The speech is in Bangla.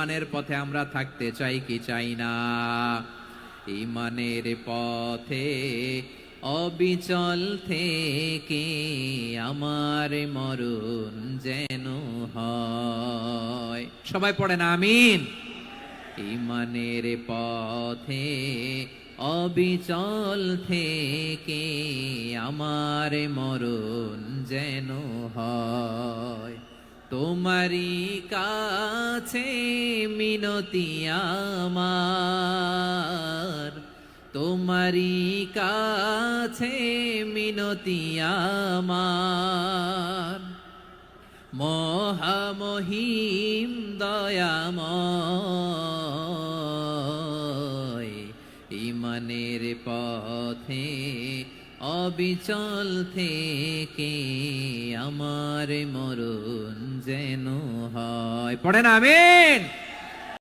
ইমানের পথে আমরা থাকতে চাই কি চাই না? ইমানের পথে অবিচল থেকে আমার মরণ যেন হয়। সবাই পড়েন আমিন। ইমানের পথে অবিচল থেকে আমার মরণ যেন হয়। তোমারি কাছে মিনতি আমার, তোমারি কাছে মিনতি আমার, মহামহিম দয়াময়। ইমানের পথে অবিচল থেকে আমার মরণ যেন হয়। পড়েন আমিন।